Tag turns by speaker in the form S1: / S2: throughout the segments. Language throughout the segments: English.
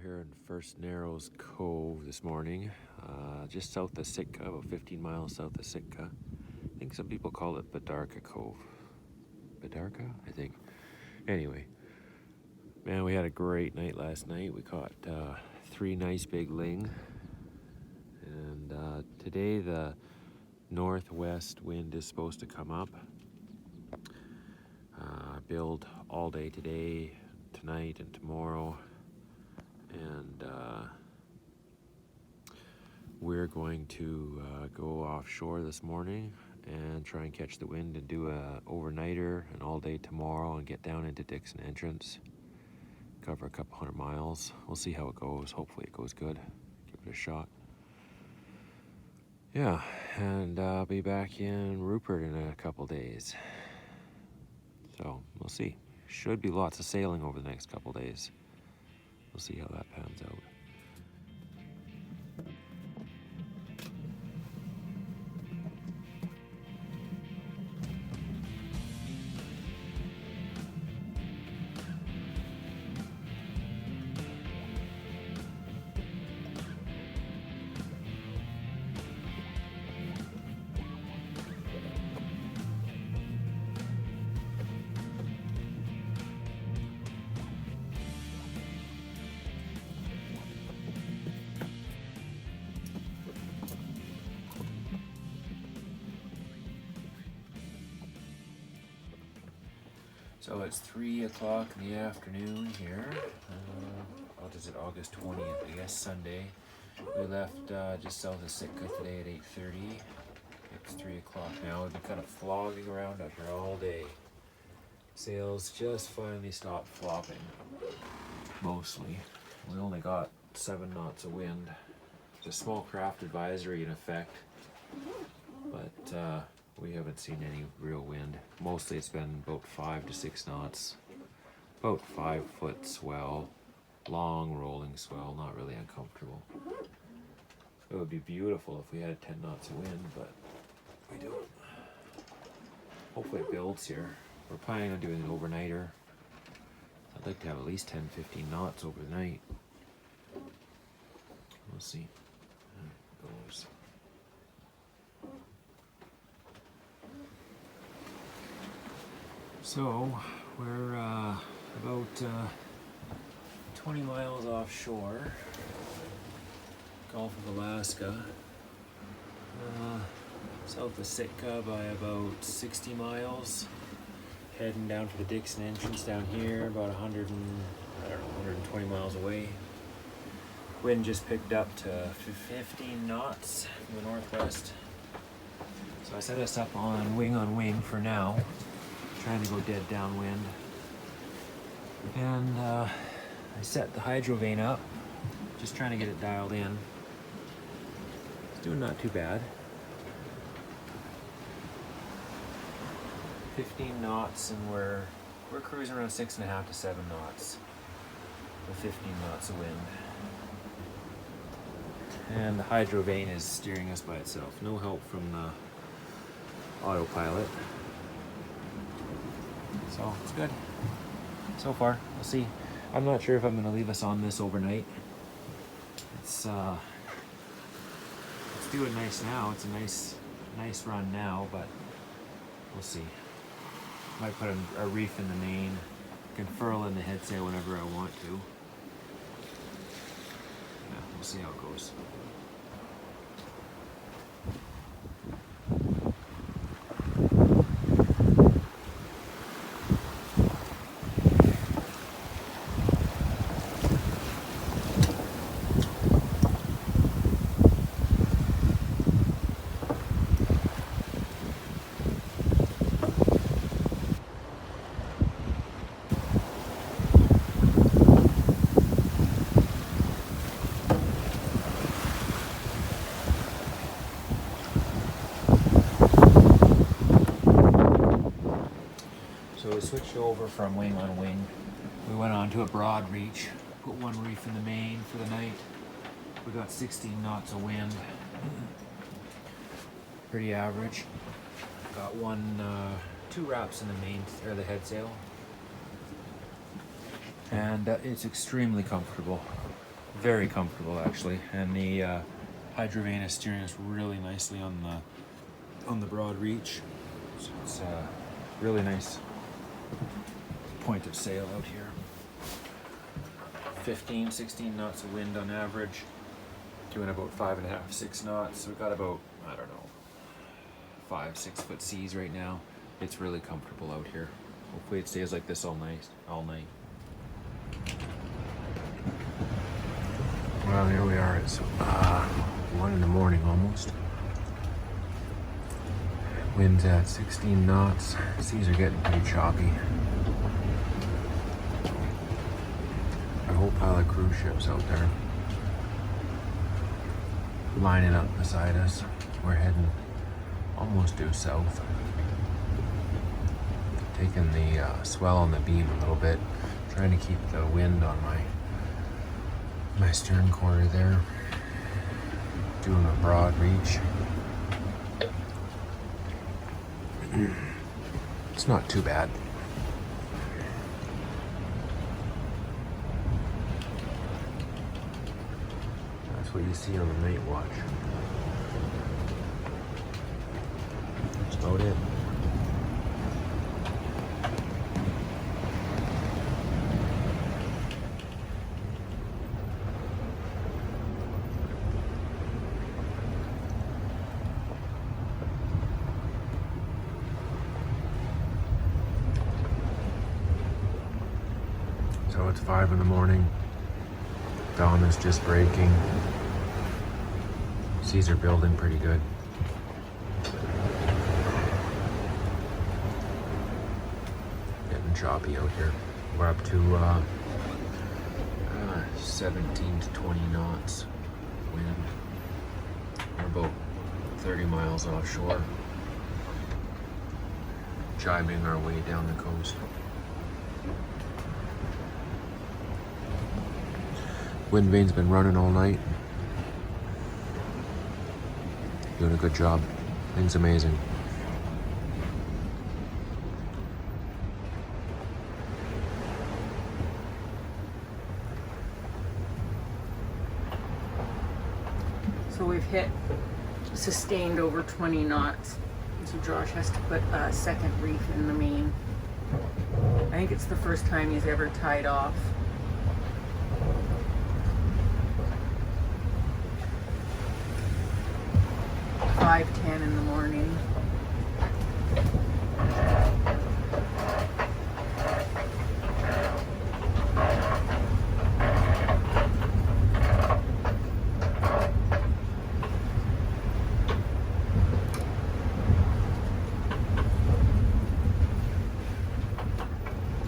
S1: here in First Narrows Cove this morning, just south of Sitka, about 15 miles south of Sitka. I think some people call it Bidarka Cove. Bidarka, I think. Anyway, man, we had a great night last night. We caught 3 nice big ling. And today the northwest wind is supposed to come up. Build all day today, tonight, and tomorrow. And we're going to go offshore this morning and try and catch the wind and do a overnighter and all day tomorrow and get down into Dixon Entrance. Cover a couple 100 miles. We'll see how it goes. Hopefully it goes good. Give it a shot. Yeah, and I'll be back in Rupert in a couple days. So we'll see. Should be lots of sailing over the next couple days. We'll see how that pans out. So it's 3 o'clock in the afternoon here. What is it, August 20th, I guess, Sunday. We left just south of Sitka today at 8:30. It's 3 o'clock now. We've been kind of flogging around out here all day. Sails just finally stopped flopping, mostly. We only got 7 knots of wind. It's a small craft advisory in effect, but we haven't seen any real wind. Mostly it's been about 5 to 6 knots. About 5-foot swell. Long rolling swell, not really uncomfortable. It would be beautiful if we had 10 knots of wind, but we don't. Hopefully it builds here. We're planning on doing an overnighter. I'd like to have at least 10-15 knots over the night. We'll see how it goes. So we're about 20 miles offshore, Gulf of Alaska, south of Sitka by about 60 miles, heading down for the Dixon Entrance down here, about 120 miles away. Wind just picked up to 15 knots from the northwest. So I set us up on wing for now. Trying to go dead downwind, and I set the hydro vane up, just trying to get it dialed in. It's doing not too bad. 15 knots, and we're cruising around 6.5 to 7 knots with 15 knots of wind. And the hydro vane is steering us by itself. No help from the autopilot. So it's good so far. We'll see. I'm not sure if I'm going to leave us on this overnight. It's doing nice now. It's a nice run now, but we'll see. Might put a reef in the main, can furl in the headsail whenever I want to. Yeah, we'll see how it goes. So we switched over from wing on wing. We went on to a broad reach, put 1 reef in the main for the night. We got 16 knots of wind. Pretty average. Got 2 wraps in the main, or the headsail. And it's extremely comfortable. Very comfortable actually, and the hydrovanus steering us really nicely on the broad reach. So it's a really nice point of sail out here. 15, 16 knots of wind on average, doing about 5.5, 6 knots. So we've got about, I don't know, 5, 6 foot seas right now. It's really comfortable out here. Hopefully it stays like this all night. Well, here we are. It's 1 in the morning almost. Wind's at 16 knots. Seas are getting pretty choppy. A whole pile of cruise ships out there lining up beside us. We're heading almost due south. Taking the swell on the beam a little bit, trying to keep the wind on my stern quarter there. Doing a broad reach. It's not too bad. That's what you see on the night watch. That's about it. So it's 5 in the morning. Dawn is just breaking. Seas are building pretty good. Getting choppy out here. We're up to 17 to 20 knots wind. We're about 30 miles offshore. Jibing our way down the coast. Wind vane's been running all night. Doing a good job. Thing's amazing.
S2: So we've hit sustained over 20 knots. So Josh has to put a second reef in the main. I think it's the first time he's ever tied off. 5:10 in the morning.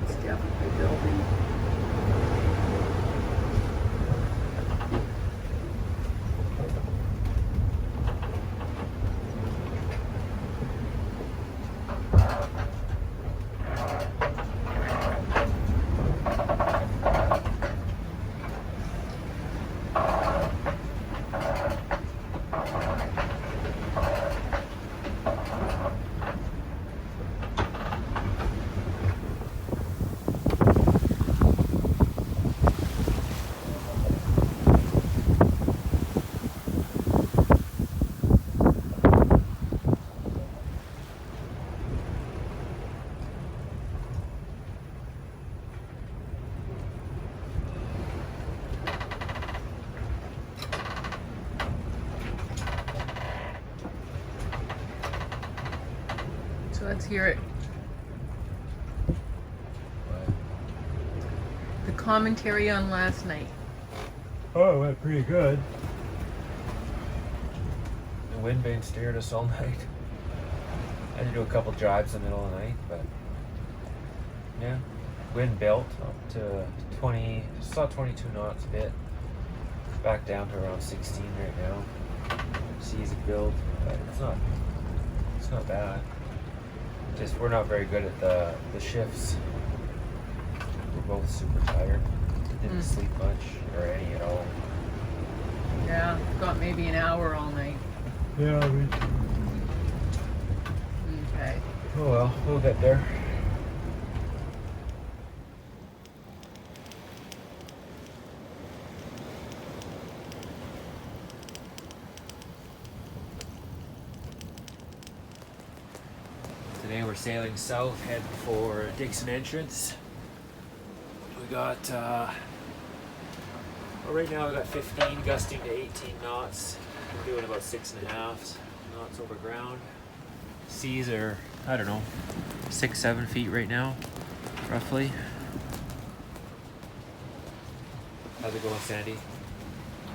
S2: It's definitely building. So let's hear it. The commentary on last night.
S1: Oh, it went pretty good. The wind vane steered us all night. I had to do a couple drives in the middle of the night, but yeah, wind built up to 20, saw 22 knots a bit. Back down to around 16 right now. Seas have built, but it's not bad. Just we're not very good at the shifts. We're both super tired. Didn't sleep much or any at all.
S2: Yeah, got maybe an hour all night.
S1: Yeah,
S2: Okay.
S1: oh well, we'll get there. we're sailing south, heading for Dixon Entrance. We got, well, right now we got 15 gusting to 18 knots. We're doing about 6.5 knots over ground. Seas are, I don't know, 6-7 feet right now, roughly. How's it going, Sandy?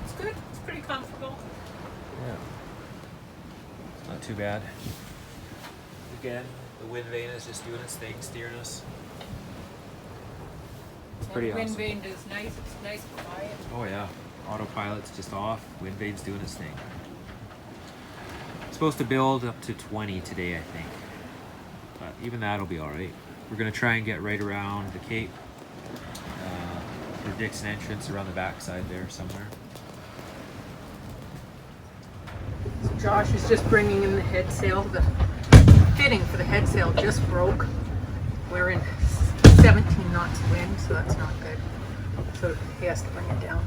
S2: It's good. It's pretty comfortable.
S1: Yeah. Not too bad. Again, the wind vane is just doing its thing, steering us. It's pretty awesome.
S2: Wind vane is nice. It's nice and quiet.
S1: Oh yeah. Autopilot's just off. Wind vane's doing its thing. It's supposed to build up to 20 today, I think. But even that'll be alright. We're going to try and get right around the Cape. For Dixon Entrance around the backside there somewhere.
S2: So Josh is just bringing in the head sail. The fitting for the head sail just broke. We're in 17 knots wind, so that's not good. So he has to bring it down.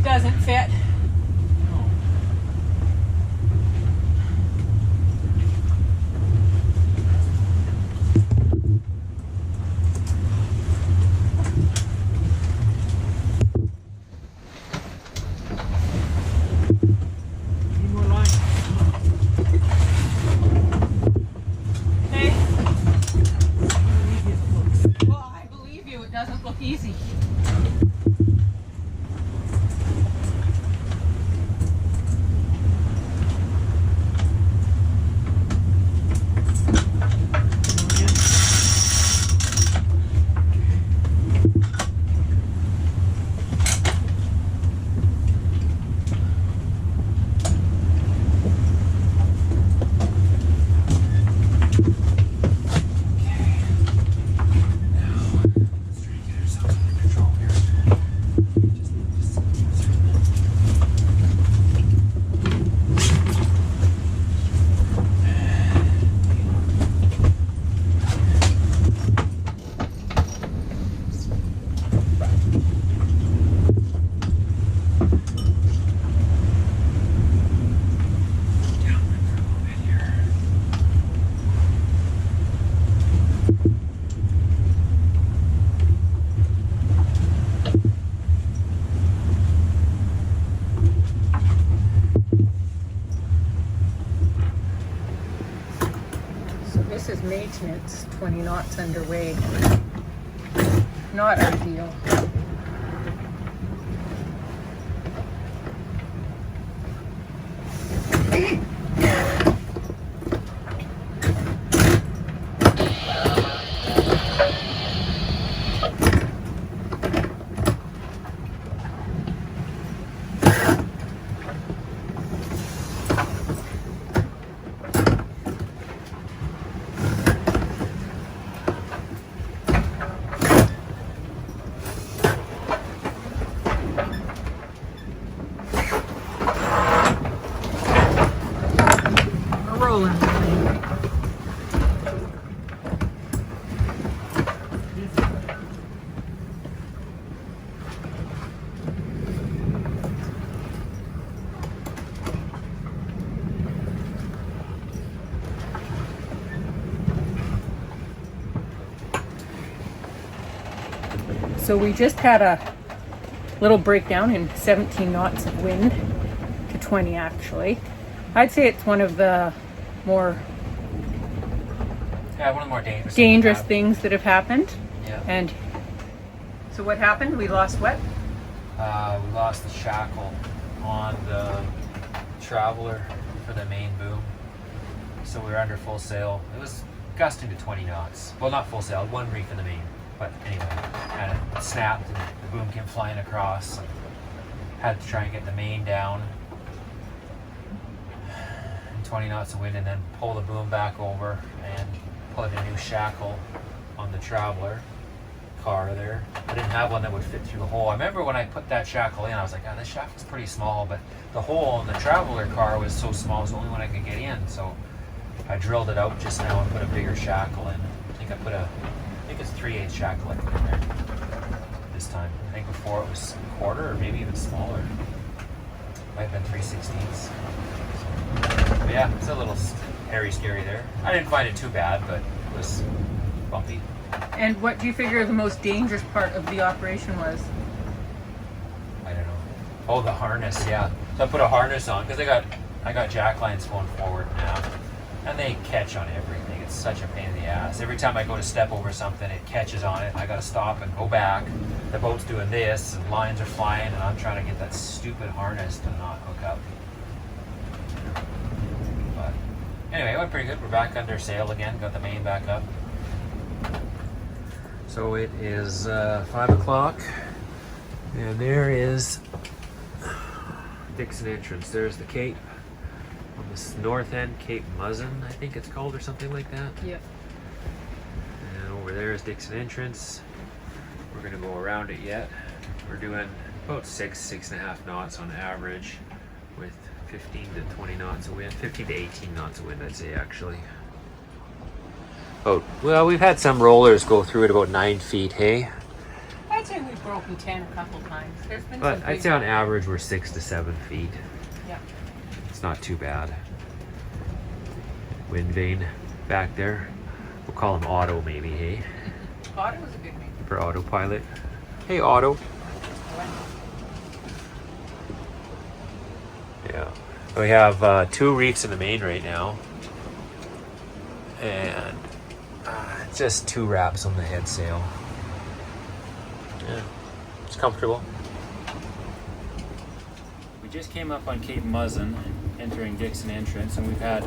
S2: Doesn't fit.
S1: Need more line.
S2: Hey. Well, I believe you. It doesn't look easy. This is maintenance, 20 knots underway. Not ideal. pulling really. So we just had a little breakdown in 17 knots of wind to 20 actually. I'd say it's one of the more
S1: one of the more
S2: dangerous things that have happened.
S1: Yeah.
S2: And so what happened? We lost what?
S1: We lost the shackle on the Traveler for the main boom. So we were under full sail. It was gusting to 20 knots. Well, not full sail, one reef in the main. But anyway, kind of snapped and the boom came flying across. Had to try and get the main down. And 20 knots of wind, and then pull the boom back over and put a new shackle on the Traveler car there. I didn't have one that would fit through the hole. I remember when I put that shackle in, I was like, oh, this shackle's pretty small, but the hole in the Traveler car was so small, it was the only one I could get in. So I drilled it out just now and put a bigger shackle in. I think it's 3/8 shackle I put in there this time. I think before it was a quarter or maybe even smaller. Might have been 3/16. But yeah, it's a little hairy, scary there. I didn't find it too bad, but it was bumpy.
S2: And what do you figure the most dangerous part of the operation was?
S1: I don't know. Oh, the harness, yeah. So I put a harness on because I got jack lines going forward now, and they catch on everything. It's such a pain in the ass. Every time I go to step over something, it catches on it. I got to stop and go back. The boat's doing this, and lines are flying, and I'm trying to get that stupid harness to not hook up. But anyway, it went pretty good. We're back under sail again. Got the main back up. So it is 5 o'clock, and there is Dixon Entrance. There's the Cape. On this north end, Cape Muzzin, I think it's called, or something like that.
S2: Yep.
S1: And over there is Dixon Entrance. We're gonna go around it yet. We're doing about 6.5 knots on average, with 15 to 20 knots of wind. 15 to 18 knots of wind, I'd say, actually. Oh, well, we've had some rollers go through at about 9 feet, hey?
S2: I'd say we've broken 10 a couple times. There's been
S1: But
S2: some
S1: I'd
S2: big
S1: say on average we're 6 to 7 feet.
S2: Yeah.
S1: It's not too bad. Wind vane back there. We'll call him Otto maybe, hey?
S2: Otto was a good name.
S1: For autopilot. Hey, Otto. Yeah. We have 2 reefs in the main right now. And just 2 wraps on the head sail. Yeah, it's comfortable. We just came up on Cape Muzzin, entering Dixon Entrance, and we've had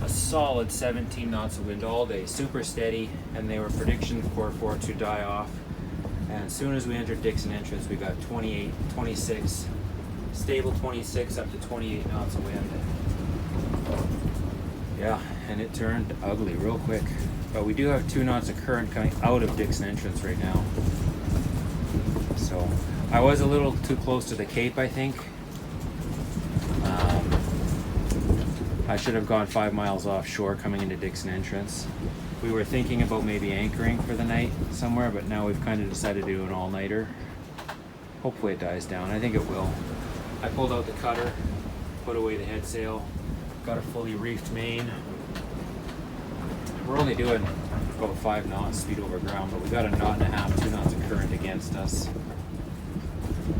S1: a solid 17 knots of wind all day, super steady, and they were predictions for it to die off. And as soon as we entered Dixon Entrance, we got 28, 26, stable 26 up to 28 knots of wind. Yeah, and it turned ugly real quick. But we do have 2 knots of current coming out of Dixon Entrance right now. So I was a little too close to the Cape, I think. I should have gone 5 miles offshore coming into Dixon Entrance. We were thinking about maybe anchoring for the night somewhere, but now we've kind of decided to do an all-nighter. Hopefully it dies down. I think it will. I pulled out the cutter, put away the head sail, got a fully reefed main. We're only doing about 5 knots speed over ground, but we got 1.5 knots, 2 knots of current against us.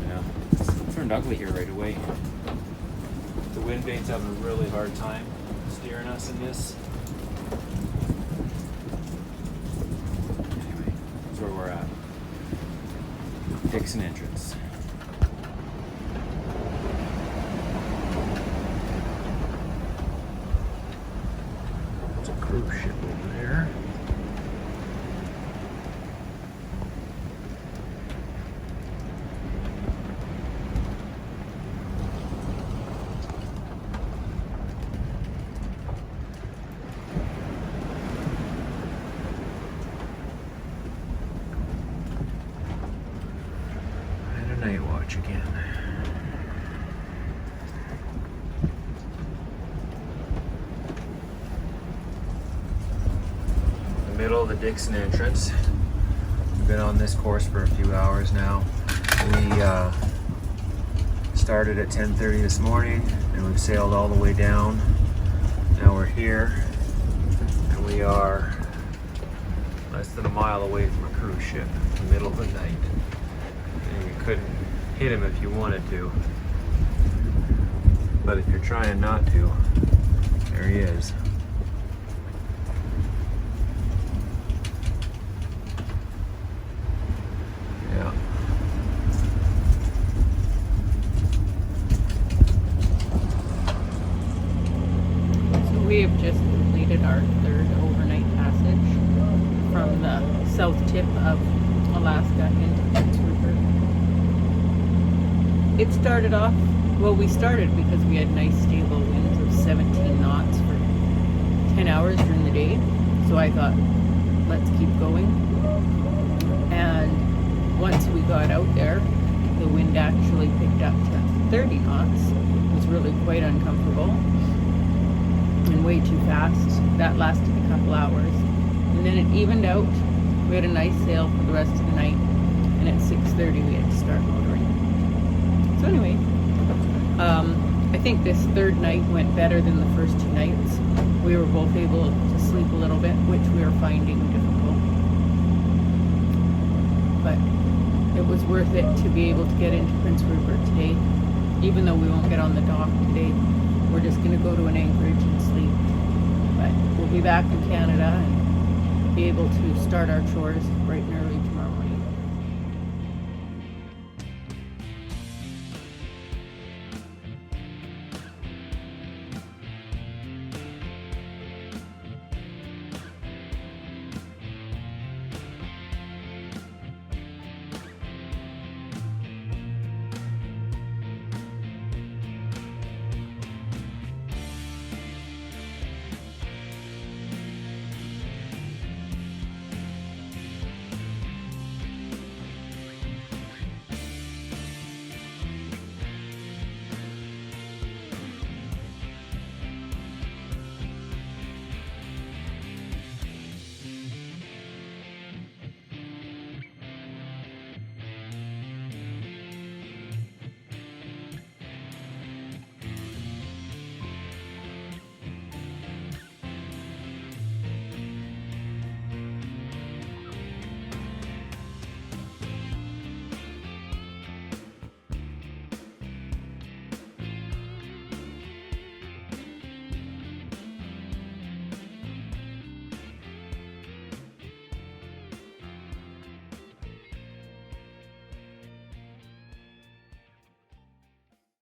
S1: Yeah, it's turned ugly here right away. The wind vane's having a really hard time steering us in this. Anyway, that's where we're at. Dixon Entrance. There's a cruise ship over there. Night watch again. middle of the Dixon Entrance. We've been on this course for a few hours now. We started at 10:30 this morning and we've sailed all the way down. Now we're here and we are less than a mile away from a cruise ship in the middle of the night. And you couldn't hit him if you wanted to. But if you're trying not to, there he is. Yeah.
S2: So we have just completed our third overnight passage from the south tip of Alaska into Prince Rupert. It started off, well, we started because we had nice stable winds of 17 knots for 10 hours during the day. So I thought, let's keep going. And once we got out there, the wind actually picked up to 30 knots. It was really quite uncomfortable and way too fast. That lasted a couple hours. And then it evened out. We had a nice sail for the rest of the night. And at 6:30 we had to start motoring. So anyway, I think this third night went better than the first two nights. We were both able to sleep a little bit, which we were finding difficult. But it was worth it to be able to get into Prince Rupert today. Even though we won't get on the dock today, we're just going to go to an anchorage and sleep. But we'll be back in Canada and be able to start our chores bright and early.